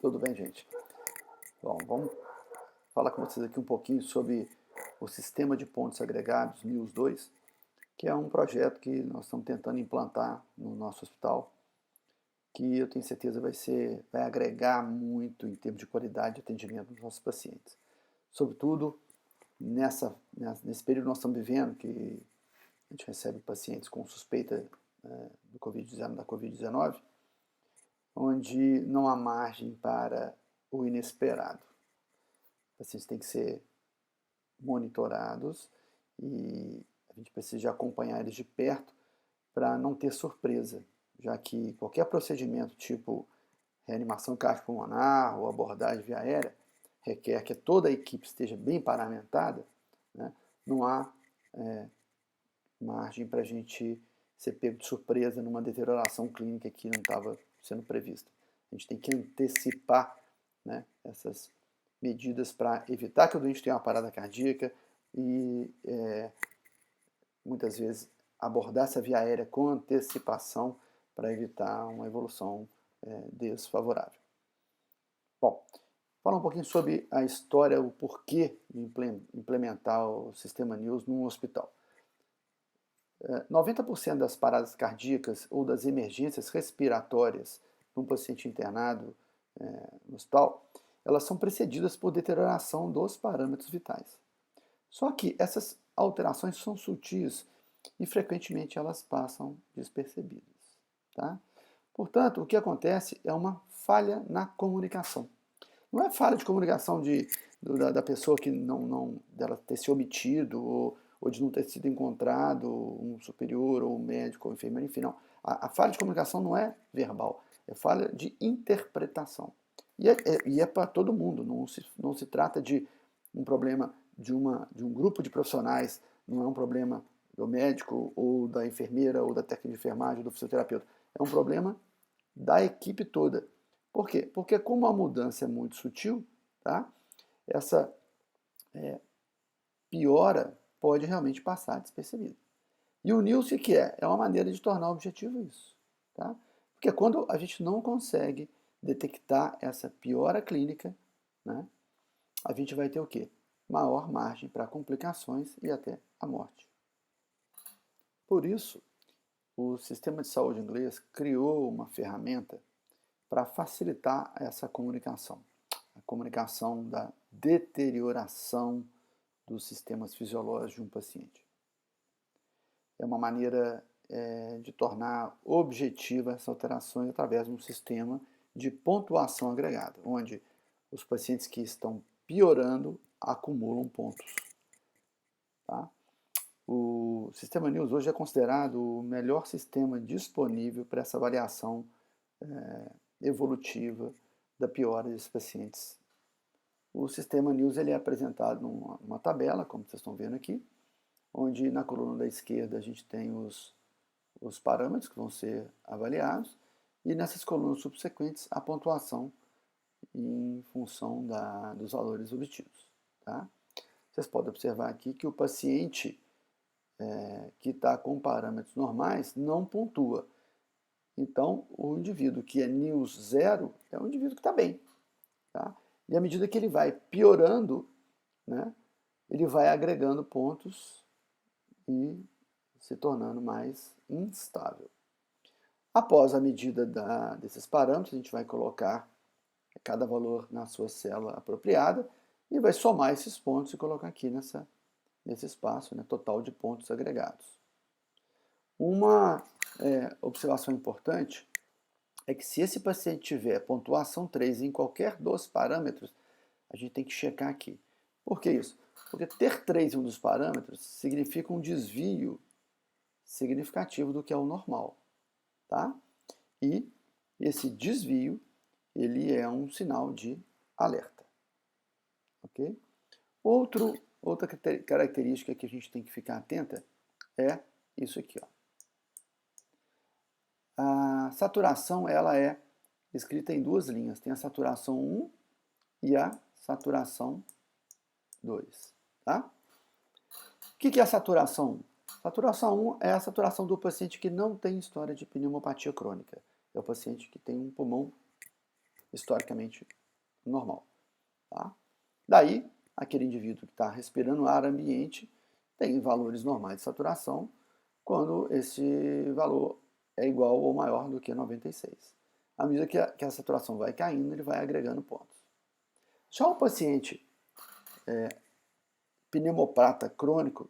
Tudo bem, gente? Bom, vamos falar com vocês aqui um pouquinho sobre o sistema de pontos agregados NIOS 2, que é um projeto que nós estamos tentando implantar no nosso hospital, que eu tenho certeza vai agregar muito em termos de qualidade de atendimento dos nossos pacientes. Sobretudo nesse período que nós estamos vivendo, que a gente recebe pacientes com suspeita da Covid-19, onde não há margem para o inesperado. Os pacientes têm que ser monitorados e a gente precisa acompanhar eles de perto para não ter surpresa, já que qualquer procedimento tipo reanimação cardiopulmonar ou abordagem via aérea requer que toda a equipe esteja bem paramentada, né? Não há margem para a gente ser pego de surpresa numa deterioração clínica que não estava sendo prevista. A gente tem que antecipar, né, essas medidas para evitar que o doente tenha uma parada cardíaca e muitas vezes abordar essa via aérea com antecipação para evitar uma evolução desfavorável. Bom, falar um pouquinho sobre a história, o porquê de implementar o sistema NIOS num hospital. 90% das paradas cardíacas ou das emergências respiratórias num paciente internado no hospital, elas são precedidas por deterioração dos parâmetros vitais. Só que essas alterações são sutis e frequentemente elas passam despercebidas. Tá? Portanto, o que acontece é uma falha na comunicação. Não é falha de comunicação da pessoa que dela ter se omitido ou de não ter sido encontrado um superior ou um médico ou enfermeiro, enfim, não. A falha de comunicação não é verbal, é falha de interpretação. E é para todo mundo, não se trata de um problema de um grupo de profissionais, não é um problema do médico ou da enfermeira ou da técnica de enfermagem ou do fisioterapeuta. É um problema da equipe toda. Por quê? Porque como a mudança é muito sutil, tá? Essa piora pode realmente passar despercebida. E o NIOS, o que é? É uma maneira de tornar objetivo isso. Tá? Porque quando a gente não consegue detectar essa piora clínica, né, a gente vai ter o quê? Maior margem para complicações e até a morte. Por isso, o sistema de saúde inglês criou uma ferramenta para facilitar essa comunicação. A comunicação da deterioração dos sistemas fisiológicos de um paciente. É uma maneira de tornar objetiva essas alterações através de um sistema de pontuação agregada, onde os pacientes que estão piorando acumulam pontos. Tá? O sistema NIOS hoje é considerado o melhor sistema disponível para essa avaliação evolutiva da piora desses pacientes. O sistema NIOS ele é apresentado numa tabela, como vocês estão vendo aqui, onde na coluna da esquerda a gente tem os parâmetros que vão ser avaliados e nessas colunas subsequentes a pontuação em função dos valores obtidos. Tá? Vocês podem observar aqui que o paciente que está com parâmetros normais não pontua. Então, o indivíduo que é NIOS 0 é um indivíduo que está bem. Tá? E à medida que ele vai piorando, né, ele vai agregando pontos e se tornando mais instável. Após a medida desses parâmetros, a gente vai colocar cada valor na sua célula apropriada e vai somar esses pontos e colocar aqui nesse espaço, né, total de pontos agregados. Uma observação importante é que se esse paciente tiver pontuação 3 em qualquer dos parâmetros, a gente tem que checar aqui. Por que isso? Porque ter 3 em um dos parâmetros significa um desvio significativo do que é o normal. Tá? E esse desvio ele é um sinal de alerta. Okay? Outra característica que a gente tem que ficar atenta é isso aqui. Ó. A saturação ela é escrita em duas linhas. Tem a saturação 1 e a saturação 2. Tá? O que é a saturação 1? Saturação 1 é a saturação do paciente que não tem história de pneumopatia crônica. É o paciente que tem um pulmão historicamente normal. Tá? Daí, aquele indivíduo que está respirando ar ambiente tem valores normais de saturação quando esse valor é igual ou maior do que 96. À medida que a saturação vai caindo, ele vai agregando pontos. Já o paciente pneumopata crônico,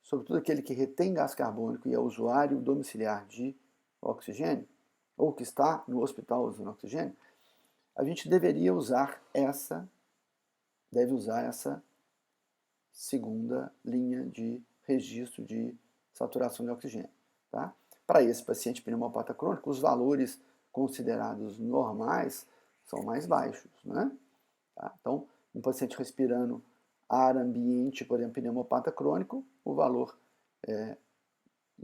sobretudo aquele que retém gás carbônico e é usuário domiciliar de oxigênio, ou que está no hospital usando oxigênio, a gente deve usar essa segunda linha de registro de saturação de oxigênio. Tá? Para esse paciente pneumopata crônico, os valores considerados normais são mais baixos. Né? Tá? Então, um paciente respirando ar ambiente, por exemplo, pneumopata crônico, o valor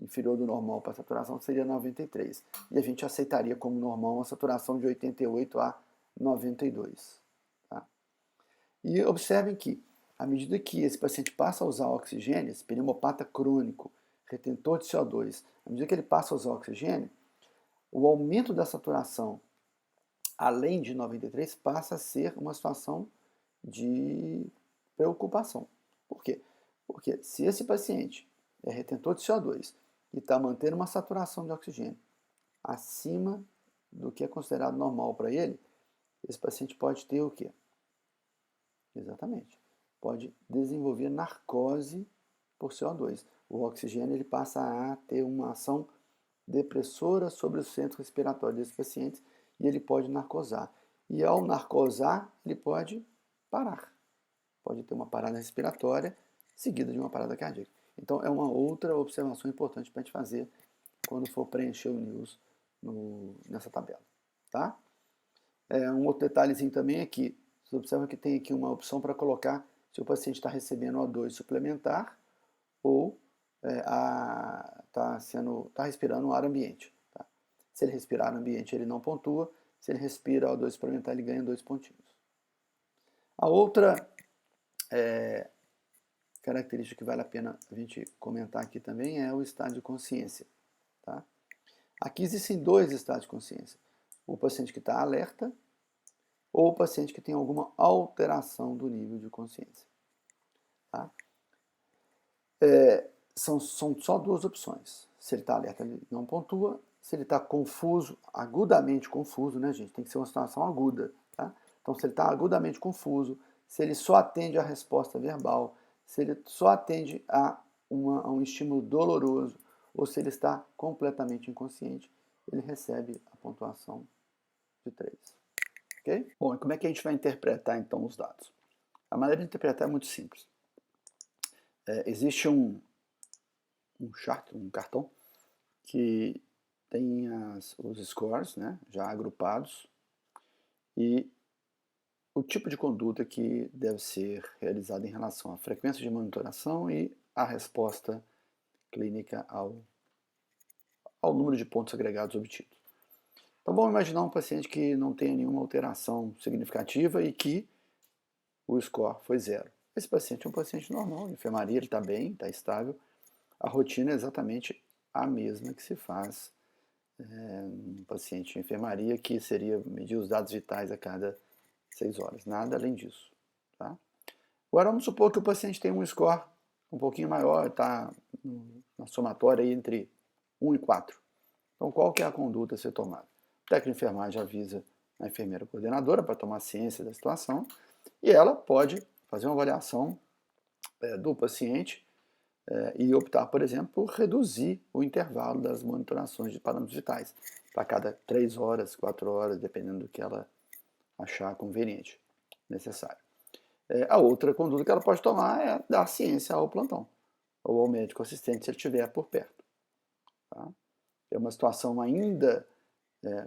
inferior do normal para a saturação seria 93. E a gente aceitaria como normal uma saturação de 88 a 92. Tá? E observem que, à medida que esse paciente passa a usar oxigênio, esse pneumopata crônico, retentor de CO2, à medida que ele passa a usar oxigênio, o aumento da saturação, além de 93, passa a ser uma situação de preocupação. Por quê? Porque se esse paciente é retentor de CO2 e está mantendo uma saturação de oxigênio acima do que é considerado normal para ele, esse paciente pode ter o quê? Exatamente. Pode desenvolver narcose por CO2. O oxigênio ele passa a ter uma ação depressora sobre o centro respiratório desse paciente e ele pode narcosar. E ao narcosar, ele pode parar. Pode ter uma parada respiratória seguida de uma parada cardíaca. Então, é uma outra observação importante para a gente fazer quando for preencher o NIUS nessa tabela. Tá? Um outro detalhezinho também é que você observa que tem aqui uma opção para colocar se o paciente está recebendo O2 suplementar ou está respirando ar ambiente. Tá? Se ele respirar ar ambiente, ele não pontua. Se ele respira O2 suplementar, ele ganha 2 pontinhos. A outra característica que vale a pena a gente comentar aqui também é o estado de consciência. Tá? Aqui existem dois estados de consciência. O paciente que está alerta ou o paciente que tem alguma alteração do nível de consciência. Tá? São só duas opções. Se ele está alerta, ele não pontua. Se ele está confuso, agudamente confuso, né, gente? Tem que ser uma situação aguda. Tá? Então, se ele está agudamente confuso, se ele só atende a resposta verbal, se ele só atende a um estímulo doloroso, ou se ele está completamente inconsciente, ele recebe a pontuação de 3. Ok? Bom, e como é que a gente vai interpretar, então, os dados? A maneira de interpretar é muito simples. Existe um chart, um cartão, que tem os scores, né, já agrupados, e o tipo de conduta que deve ser realizada em relação à frequência de monitoração e à resposta clínica ao número de pontos agregados obtidos. Então vamos imaginar um paciente que não tenha nenhuma alteração significativa e que o score foi 0. Esse paciente é um paciente normal, em enfermaria, ele está bem, está estável. A rotina é exatamente a mesma que se faz um paciente em enfermaria, que seria medir os dados vitais a cada 6 horas. Nada além disso. Tá? Agora vamos supor que o paciente tem um score um pouquinho maior, está na somatória aí entre 1 e 4. Então qual que é a conduta a ser tomada? O técnico de enfermagem avisa a enfermeira coordenadora para tomar ciência da situação e ela pode fazer uma avaliação do paciente e optar, por exemplo, por reduzir o intervalo das monitorações de parâmetros vitais para cada 3 horas, 4 horas, dependendo do que ela achar conveniente, necessário. A outra conduta que ela pode tomar é dar ciência ao plantão ou ao médico assistente se ele estiver por perto. Tá? É uma situação ainda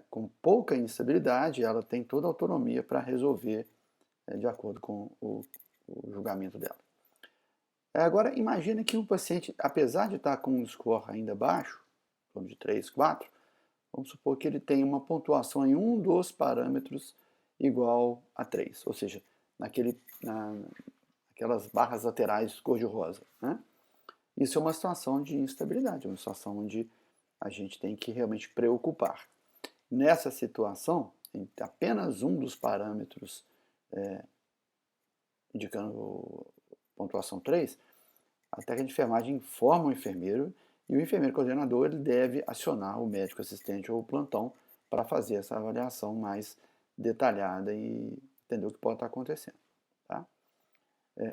com pouca instabilidade, ela tem toda a autonomia para resolver de acordo com o julgamento dela. Agora, imagine que o paciente, apesar de estar com um score ainda baixo, em torno de 3, 4, vamos supor que ele tem uma pontuação em um dos parâmetros igual a 3, ou seja, naquelas barras laterais cor-de-rosa. Né? Isso é uma situação de instabilidade, uma situação onde a gente tem que realmente preocupar. Nessa situação, em apenas um dos parâmetros indicando pontuação 3, a técnica de enfermagem informa o enfermeiro e o enfermeiro coordenador ele deve acionar o médico assistente ou o plantão para fazer essa avaliação mais detalhada e entender o que pode estar acontecendo. Tá?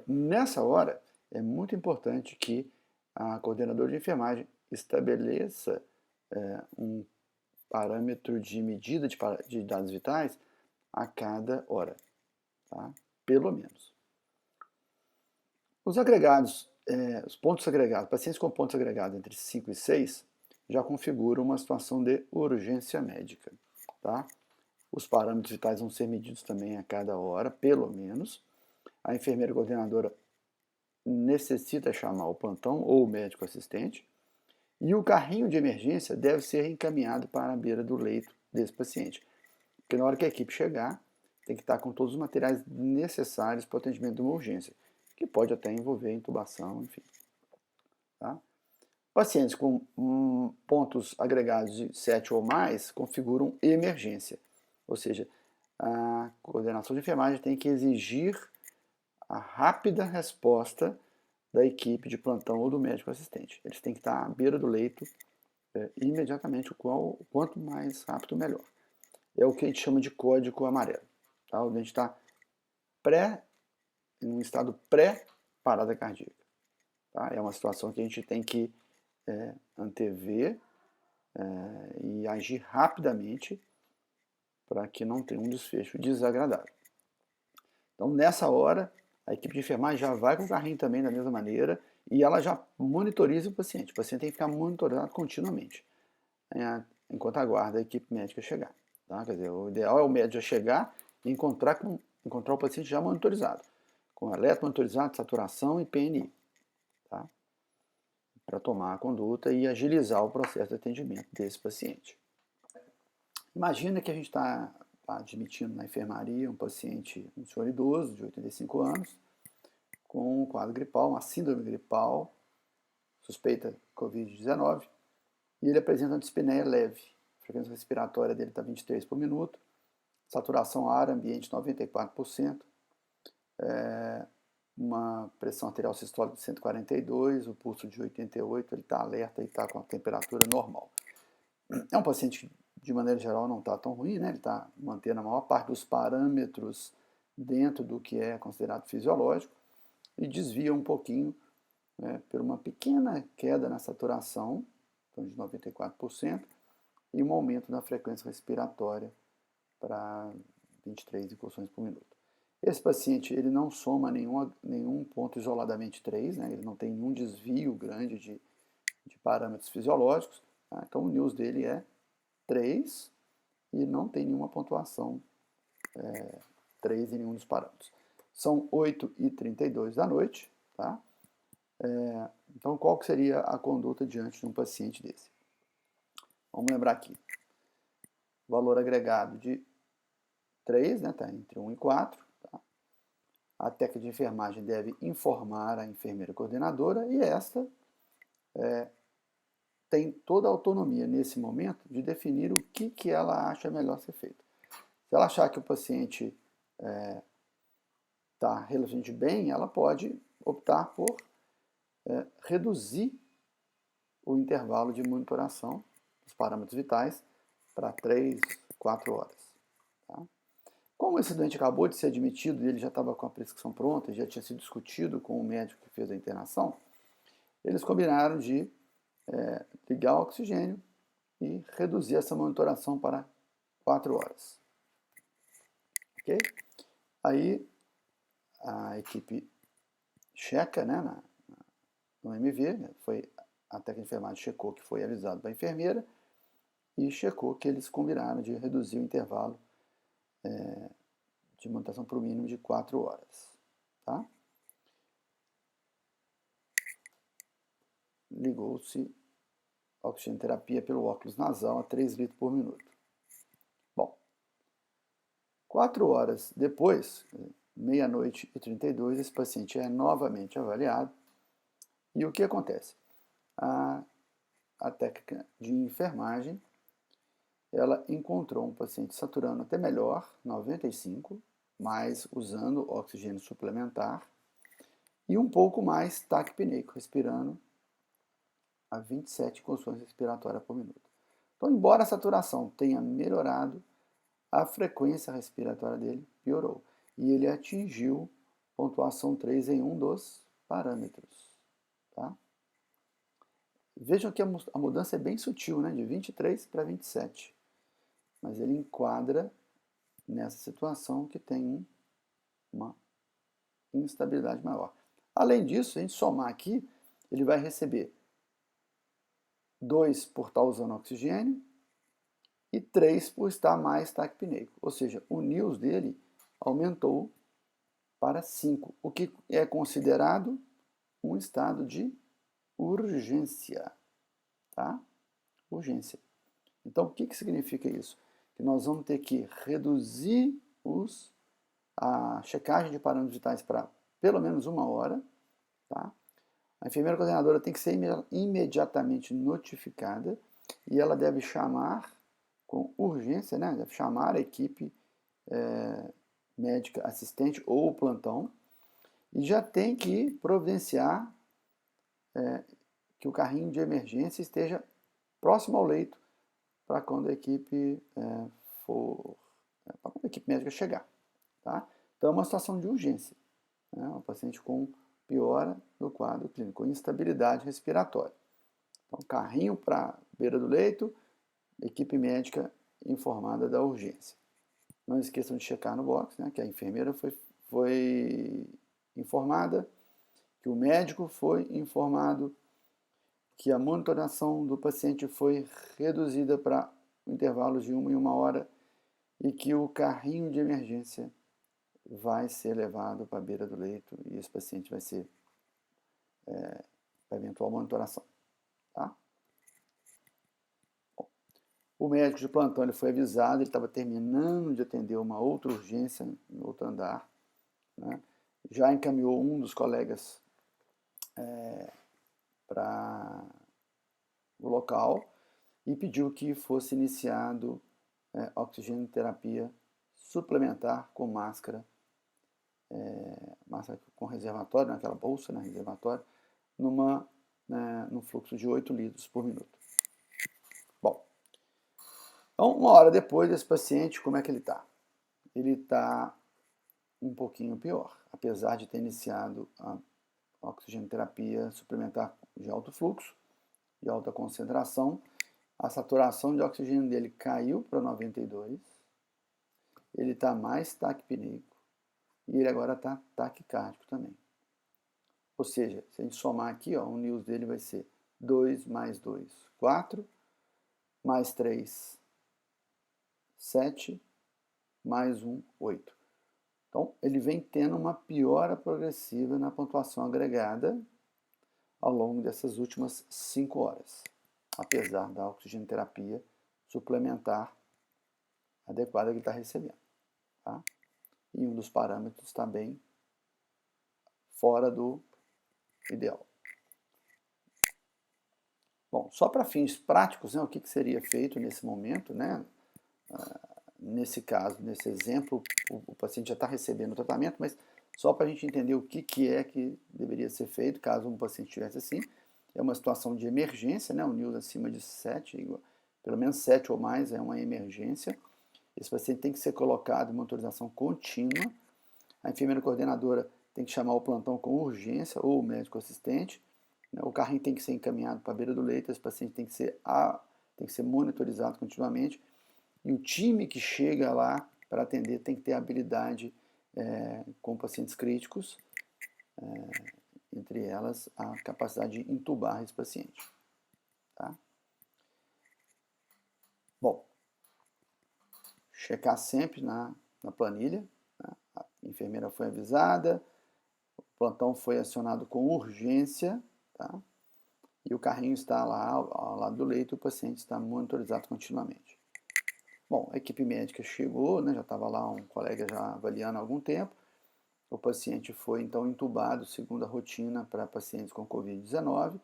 Nessa hora, é muito importante que a coordenadora de enfermagem estabeleça um parâmetro de medida de dados vitais a cada hora, tá? Pelo menos. Os agregados, os pontos agregados, pacientes com pontos agregados entre 5 e 6 já configuram uma situação de urgência médica, tá? Os parâmetros vitais vão ser medidos também a cada hora, pelo menos. A enfermeira coordenadora necessita chamar o plantão ou o médico assistente. E o carrinho de emergência deve ser encaminhado para a beira do leito desse paciente. Porque na hora que a equipe chegar, tem que estar com todos os materiais necessários para o atendimento de uma urgência, que pode até envolver intubação, enfim. Tá? Pacientes com pontos agregados de 7 ou mais configuram emergência, ou seja, a coordenação de enfermagem tem que exigir a rápida resposta da equipe de plantão ou do médico assistente. Eles têm que estar à beira do leito imediatamente, o quanto mais rápido, melhor. É o que a gente chama de código amarelo. Tá? Onde a gente está em um estado pré-parada cardíaca. Tá? É uma situação que a gente tem que antever e agir rapidamente para que não tenha um desfecho desagradável. Então, nessa hora, a equipe de enfermagem já vai com o carrinho também da mesma maneira e ela já monitoriza o paciente. O paciente tem que ficar monitorado continuamente, enquanto aguarda a equipe médica chegar. Tá? Quer dizer, o ideal é o médico já chegar e encontrar o paciente já monitorizado, com eletro monitorizado, saturação e PNI, tá? Para tomar a conduta e agilizar o processo de atendimento desse paciente. Imagina que a gente está admitindo na enfermaria um paciente, um senhor idoso de 85 anos, com um quadro gripal, uma síndrome gripal, suspeita Covid-19, e ele apresenta uma dispneia leve. A frequência respiratória dele está 23 por minuto, saturação ar ambiente 94%, uma pressão arterial sistólica de 142, o pulso de 88, ele está alerta e está com a temperatura normal. É um paciente que, de maneira geral, não está tão ruim, né? Ele está mantendo a maior parte dos parâmetros dentro do que é considerado fisiológico e desvia um pouquinho por uma pequena queda na saturação, então de 94%, e um aumento na frequência respiratória para 23 incursões por minuto. Esse paciente ele não soma nenhum ponto isoladamente 3, né? Ele não tem nenhum desvio grande de parâmetros fisiológicos, tá? Então o NIUS dele é 3 e não tem nenhuma pontuação 3 em nenhum dos parâmetros. São 8h32 da noite, tá? Então qual que seria a conduta diante de um paciente desse? Vamos lembrar aqui, valor agregado de 3, né, tá entre 1 e 4. Tá? A técnica de enfermagem deve informar a enfermeira coordenadora e esta tem toda a autonomia nesse momento de definir o que ela acha melhor ser feito. Se ela achar que o paciente está relativamente bem, ela pode optar por reduzir o intervalo de monitoração dos parâmetros vitais para 3, 4 horas. Tá? Como esse doente acabou de ser admitido e ele já estava com a prescrição pronta, já tinha sido discutido com o médico que fez a internação, eles combinaram de ligar o oxigênio e reduzir essa monitoração para 4 horas. Ok? Aí a equipe checa, né, no MV, né, a técnica de enfermagem checou que foi avisado para a enfermeira e checou que eles combinaram de reduzir o intervalo de monitoração para o mínimo de 4 horas. Tá? Ligou-se a oxigenoterapia pelo óculos nasal a 3 litros por minuto. Bom, 4 horas depois, meia-noite e 32, esse paciente é novamente avaliado. E o que acontece? A técnica de enfermagem ela encontrou um paciente saturando até melhor, 95, mas usando oxigênio suplementar, e um pouco mais taquipneico, respirando a 27 consoantes respiratórias por minuto. Então, embora a saturação tenha melhorado, a frequência respiratória dele piorou. E ele atingiu pontuação 3 em um dos parâmetros. Tá? Vejam que a mudança é bem sutil, né? De 23 para 27. Mas ele enquadra nessa situação que tem uma instabilidade maior. Além disso, se a gente somar aqui, ele vai receber 2 por estar usando oxigênio e 3 por estar mais taquipneico. Ou seja, o NIOS dele aumentou para 5, o que é considerado um estado de urgência. Tá? Urgência. Então, o que significa isso? Que nós vamos ter que reduzir a checagem de parâmetros vitais para pelo menos 1 hora. Tá? A enfermeira coordenadora tem que ser imediatamente notificada e ela deve chamar com urgência, né? Deve chamar a equipe médica assistente ou o plantão e já tem que providenciar que o carrinho de emergência esteja próximo ao leito para quando a equipe para quando a equipe médica chegar. Tá? Então é uma situação de urgência. Né? Um paciente com piora do quadro clínico, instabilidade respiratória. Então, carrinho para a beira do leito, equipe médica informada da urgência. Não esqueçam de checar no box, né, que a enfermeira foi informada, que o médico foi informado, que a monitoração do paciente foi reduzida para intervalos de 1 hora e que o carrinho de emergência vai ser levado para a beira do leito e esse paciente vai ser para eventual monitoração. Tá? Bom, o médico de plantão ele foi avisado, ele estava terminando de atender uma outra urgência em outro andar, né? Já encaminhou um dos colegas para o local e pediu que fosse iniciado oxigenoterapia suplementar com máscara com reservatório, naquela bolsa, né, reservatório, num fluxo de 8 litros por minuto. Bom, então 1 hora depois desse paciente, como é que ele está? Ele está um pouquinho pior, apesar de ter iniciado a oxigenoterapia suplementar de alto fluxo, de alta concentração, a saturação de oxigênio dele caiu para 92, ele está mais taquipneico e ele agora está taquicárdico também. Ou seja, se a gente somar aqui, ó, o NIOS dele vai ser 2 mais 2, 4, mais 3, 7, mais 1, 8. Então, ele vem tendo uma piora progressiva na pontuação agregada ao longo dessas últimas 5 horas, apesar da oxigenoterapia suplementar adequada que ele está recebendo. Tá? E um dos parâmetros está bem fora do ideal. Bom, só para fins práticos, né, o que seria feito nesse momento, né? Nesse caso, nesse exemplo, o paciente já está recebendo o tratamento, mas só para a gente entender o que é que deveria ser feito caso um paciente estivesse assim. É uma situação de emergência, né? O NIOS acima de 7, pelo menos 7 ou mais é uma emergência. Esse paciente tem que ser colocado em monitorização contínua. A enfermeira coordenadora tem que chamar o plantão com urgência ou o médico assistente. O carrinho tem que ser encaminhado para a beira do leito, esse paciente tem que ser monitorizado continuamente. E o time que chega lá para atender tem que ter habilidade com pacientes críticos, entre elas a capacidade de intubar esse paciente. Tá? Bom, checar sempre na planilha, né? A enfermeira foi avisada, o plantão foi acionado com urgência, tá? E o carrinho está lá ao lado do leito e o paciente está monitorizado continuamente. Bom, a equipe médica chegou, né, já estava lá um colega já avaliando há algum tempo. O paciente foi então entubado segundo a rotina para pacientes com Covid-19,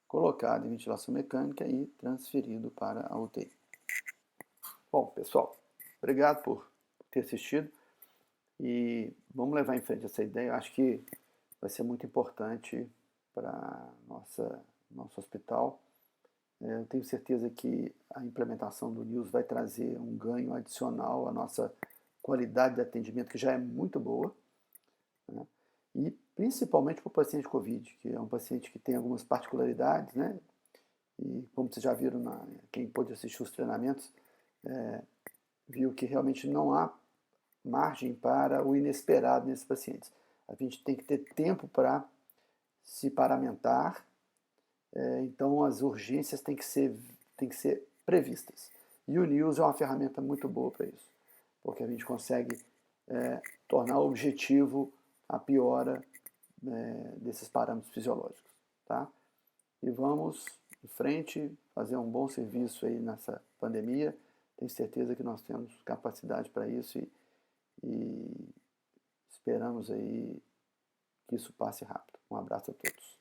colocado em ventilação mecânica e transferido para a UTI. Bom, pessoal, obrigado por ter assistido e vamos levar em frente essa ideia. Eu acho que vai ser muito importante para nosso hospital. Eu tenho certeza que a implementação do NIUS vai trazer um ganho adicional à nossa qualidade de atendimento, que já é muito boa, né? E principalmente para o paciente COVID, que é um paciente que tem algumas particularidades, né? E como vocês já viram, quem pôde assistir os treinamentos, viu que realmente não há margem para o inesperado nesses pacientes. A gente tem que ter tempo para se paramentar, então as urgências têm que ser previstas. E o NIUS é uma ferramenta muito boa para isso, porque a gente consegue tornar objetivo a piora desses parâmetros fisiológicos. Tá? E vamos em frente, fazer um bom serviço aí nessa pandemia. Tenho certeza que nós temos capacidade para isso e esperamos aí que isso passe rápido. Um abraço a todos.